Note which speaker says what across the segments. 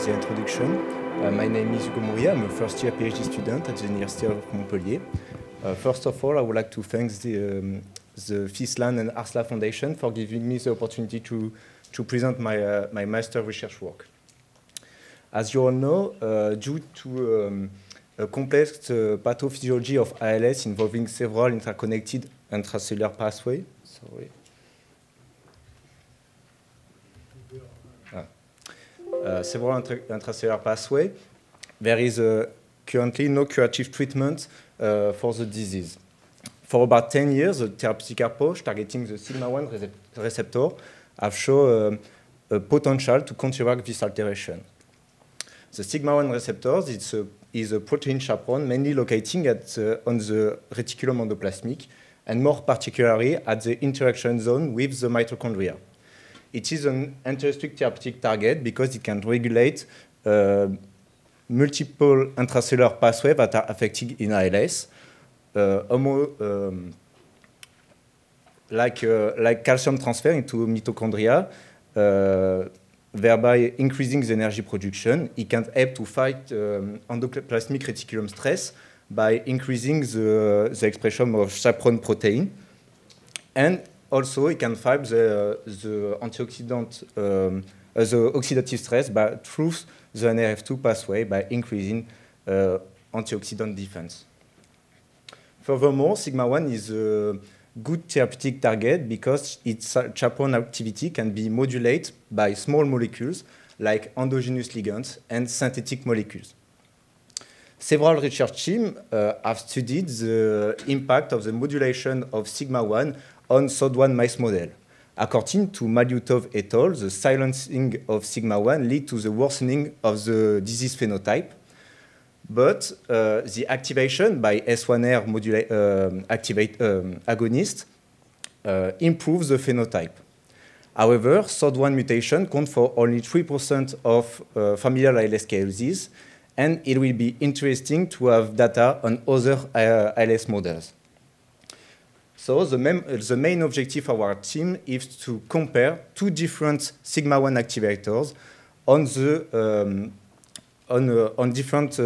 Speaker 1: the introduction. My name is Hugo Mouria. I'm a first-year PhD student at the University of Montpellier. First of all, I would like to thank the FISLAN and ARSLA Foundation for giving me the opportunity to present my master research work. As you all know, due to a complex pathophysiology of ALS involving several interconnected intracellular pathways, intracellular pathway, there is currently no curative treatment for the disease. For about 10 years, the therapeutic approach targeting the sigma-1 receptor have shown a potential to counteract this alteration. The sigma-1 receptor is a protein chaperone mainly locating on the reticulum endoplasmic, and more particularly at the interaction zone with the mitochondria. It is an interesting therapeutic target because it can regulate multiple intracellular pathways that are affected in ALS, like calcium transfer into mitochondria, thereby increasing the energy production. It can help to fight endoplasmic reticulum stress by increasing the expression of chaperone protein. And also, it can fight the antioxidant, the oxidative stress through the NRF2 pathway by increasing antioxidant defense. Furthermore, sigma-1 is a good therapeutic target because its chaperone activity can be modulated by small molecules like endogenous ligands and synthetic molecules. Several research teams have studied the impact of the modulation of sigma-1 on SOD1 mice model. According to Malyutov et al., the silencing of sigma-1 leads to the worsening of the disease phenotype, but the activation by S1R agonist improves the phenotype. However, SOD1 mutation accounts for only 3% of familial ALS cases, and it will be interesting to have data on other ALS models. So the main objective of our team is to compare two different sigma-1 activators on different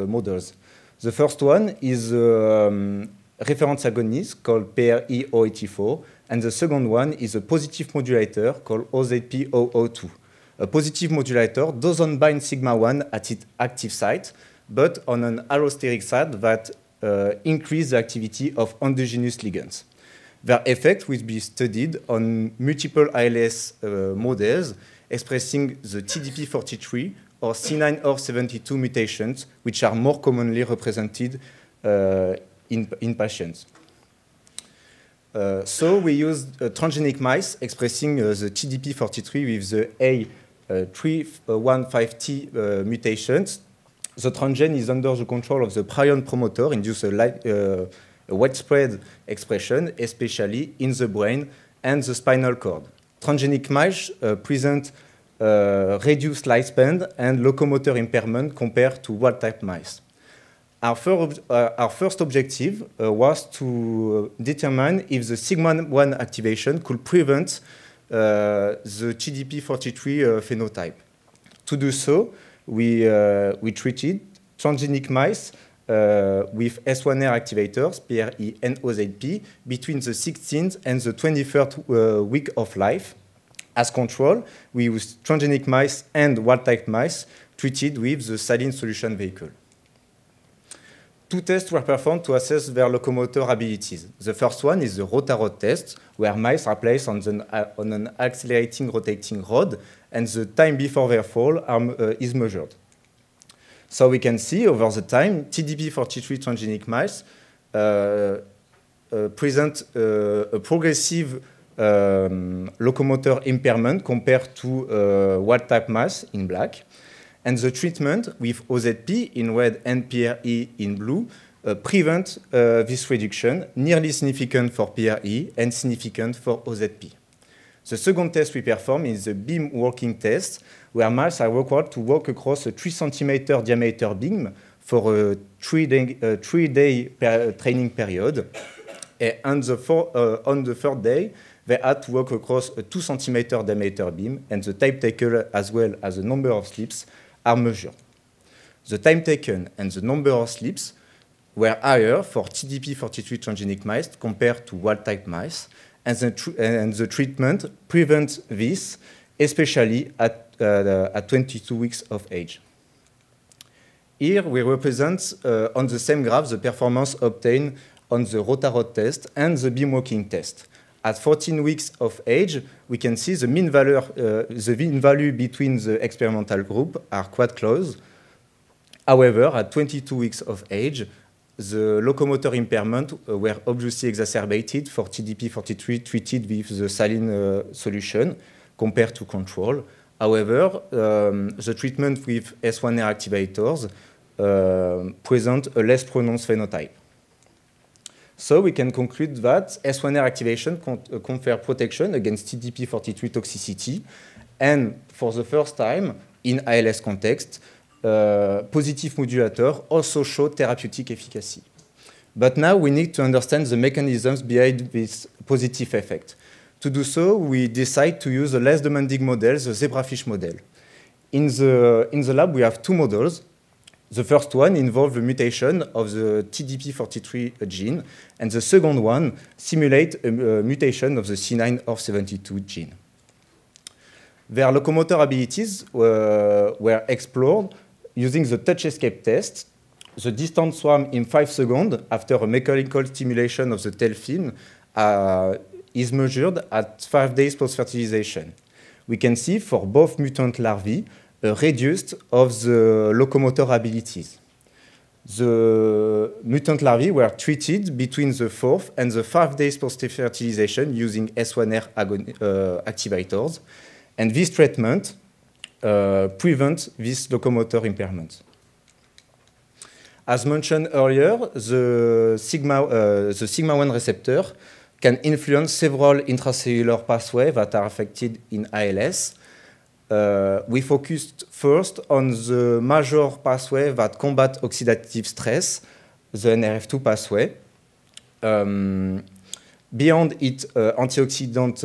Speaker 1: models. The first one is a reference agonist called PRE-084, and the second one is a positive modulator called OZP-002. A positive modulator doesn't bind sigma-1 at its active site, but on an allosteric site that increase the activity of endogenous ligands. Their effect will be studied on multiple ALS models expressing the TDP43 or C9orf72 mutations, which are more commonly represented in patients. So we used transgenic mice expressing the TDP43 with the A315T mutations. The transgene is under the control of the prion promoter, induce a widespread expression, especially in the brain and the spinal cord. Transgenic mice present reduced lifespan and locomotor impairment compared to wild-type mice. Our first objective was to determine if the sigma-1 activation could prevent the TDP43 phenotype. To do so, we treated transgenic mice with S1R activators, PRE and OZP, between the 16th and the 23rd week of life. As control, we used transgenic mice and wild-type mice treated with the saline solution vehicle. Two tests were performed to assess their locomotor abilities. The first one is the Rotarod test, where mice are placed on an accelerating rotating rod, and the time before their fall is measured. So we can see over the time, TDP43 transgenic mice present a progressive locomotor impairment compared to wild-type mice in black. And the treatment with OZP in red and PRE in blue prevent this reduction, nearly significant for PRE and significant for OZP. The second test we perform is the beam walking test, where mice are required to walk across a 3 cm diameter beam for a 3-day training period. On the third day, they had to work across a 2 cm diameter beam, and the time taken as well as the number of sleeps are measured. The time taken and the number of sleeps were higher for TDP43 transgenic mice compared to wild-type mice, and the treatment prevents this, especially at 22 weeks of age. Here we represent on the same graph the performance obtained on the Rotarod test and the beam walking test. At 14 weeks of age, we can see the mean value between the experimental group are quite close. However, at 22 weeks of age, the locomotor impairment were obviously exacerbated for TDP43 treated with the saline solution compared to control. However, the treatment with S1R activators present a less pronounced phenotype. So we can conclude that S1R activation confer protection against TDP43 toxicity, and for the first time in ALS context, positive modulator also show therapeutic efficacy. But now we need to understand the mechanisms behind this positive effect. To do so, we decide to use a less demanding model, the zebrafish model. In the lab, we have 2 models. The first one involves the mutation of the TDP43 gene, and the second one simulates a mutation of the C9orf72 gene. Their locomotor abilities were explored using the touch escape test. The distance swam in 5 seconds after a mechanical stimulation of the tail fin is measured at 5 days post-fertilization. We can see for both mutant larvae a reduced of the locomotor abilities. The mutant larvae were treated between the 4th and the 5 days post-fertilization using S1R activators, and this treatment prevents this locomotor impairment. As mentioned earlier, the sigma-1 receptor can influence several intracellular pathways that are affected in ALS. We focused first on the major pathway that combat oxidative stress, the NRF2 pathway. Beyond its antioxidant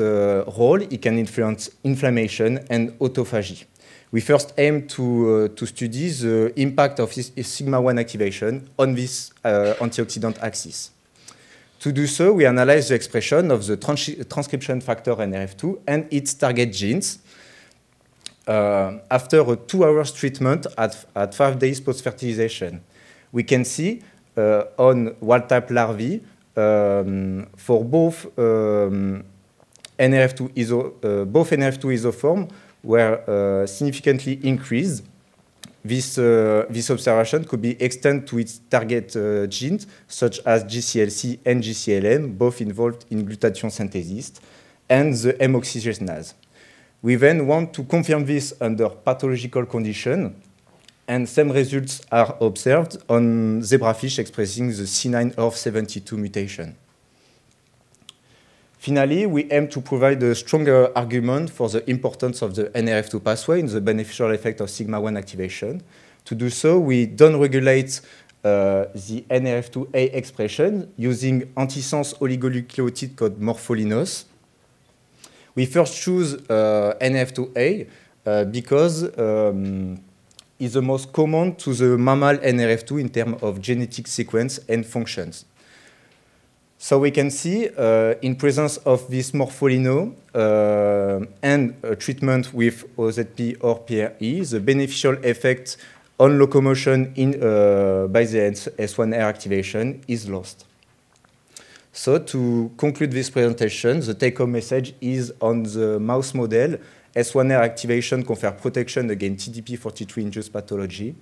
Speaker 1: role, it can influence inflammation and autophagy. We first aim to study the impact of sigma-1 activation on this antioxidant axis. To do so, we analyze the expression of the transcription factor NRF2 and its target genes after a 2 hours treatment at 5 days post-fertilization. We can see on wild-type larvae for both NRF2 isoforms were significantly increased. This observation could be extended to its target genes, such as GCLC and GCLM, both involved in glutathione synthesis, and the M-oxygenase. We then want to confirm this under pathological conditions, and same results are observed on zebrafish expressing the C9orf72 mutation. Finally, we aim to provide a stronger argument for the importance of the NRF2 pathway in the beneficial effect of sigma-1 activation. To do so, we downregulate the NRF2A expression using antisense oligonucleotide called morpholinos. We first choose NRF2A because it's the most common to the mammal NRF2 in terms of genetic sequence and functions. So we can see in presence of this morpholino and treatment with OZP or PRE, the beneficial effect on locomotion by the S1R activation is lost. So to conclude this presentation, the take-home message is on the mouse model, S1R activation confers protection against TDP43-induced pathology,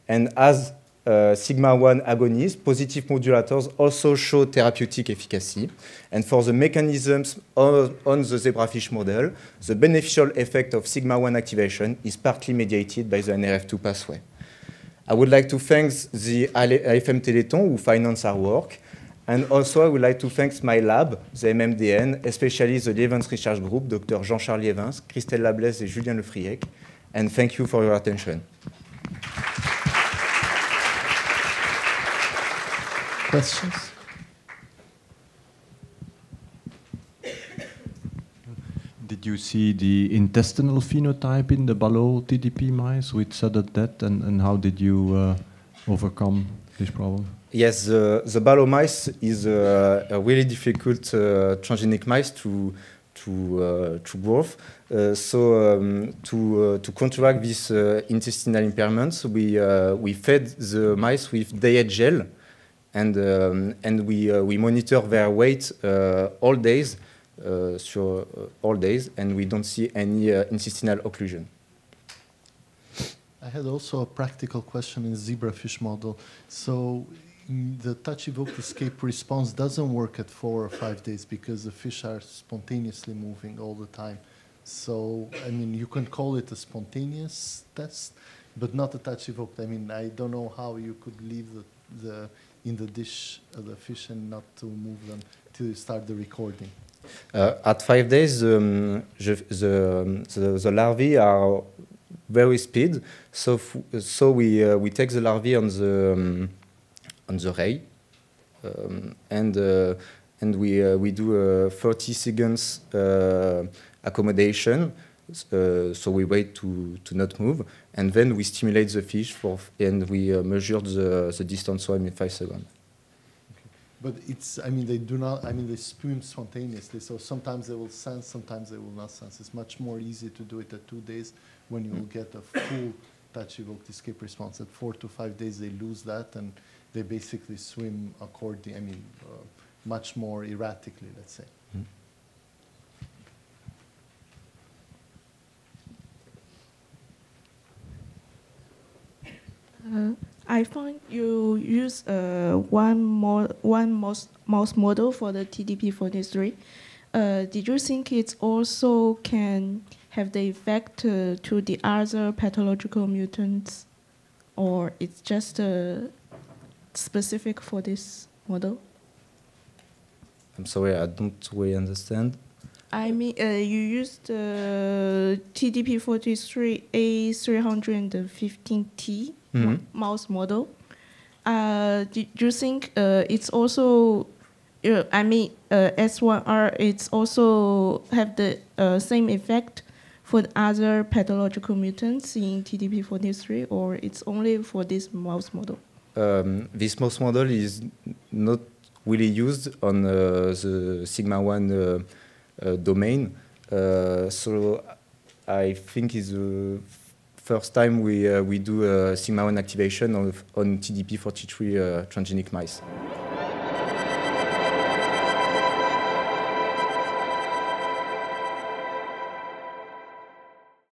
Speaker 1: and as sigma-1 agonists, positive modulators also show therapeutic efficacy. And for the mechanisms on the zebrafish model, the beneficial effect of sigma-1 activation is partly mediated by the NRF2 pathway. I would like to thank the AFM Téléthon who finance our work. And also, I would like to thank my lab, the MMDN, especially the Lievens Research Group, Dr. Jean-Charles Lievens, Christelle Lablaise et Julien Lefriec. And thank you for your attention.
Speaker 2: Questions? Did you see the intestinal phenotype in the Ballot TDP mice with sudden death, and how did you overcome this problem?
Speaker 1: Yes, the Ballot mice is a really difficult transgenic mice to growth. To counteract this intestinal impairments, we fed the mice with diet gel, and we monitor their weight all days, all days, and we don't see any intestinal occlusion.
Speaker 3: I had also a practical question in the zebrafish model. So the touch-evoked escape response doesn't work at 4 or 5 days because the fish are spontaneously moving all the time. So, I mean, you can call it a spontaneous test, but not a touch-evoked. I mean, I don't know how you could leave in the dish the fish and not to move them till you start the recording.
Speaker 1: At 5 days, the larvae are very speed. So we take the larvae on the ray, and we do a 30 seconds accommodation. So we wait to not move, and then we stimulate the fish and we measure the distance swim in 5 seconds.
Speaker 3: Okay. But it's, I mean, they do not, I mean, they swim spontaneously, so sometimes they will sense, sometimes they will not sense. It's much more easy to do it at 2 days when you will get a full touch-evoked escape response. At 4 to 5 days, they lose that, and they basically swim according, I mean, much more erratically, let's say.
Speaker 4: I find you use one mouse model for the TDP-43. Did you think it also can have the effect to the other pathological mutants, or it's just specific for this model?
Speaker 1: I'm sorry, I don't really understand.
Speaker 4: I mean, you used TDP-43 A315T mouse model. Do you think it's also, I mean, S1R, it's also have the same effect for the other pathological mutants in TDP-43, or it's only for this mouse model?
Speaker 1: This mouse model is not really used on the sigma-1 domain. So I think it's the first time we do sigma-1 activation on TDP-43 transgenic mice.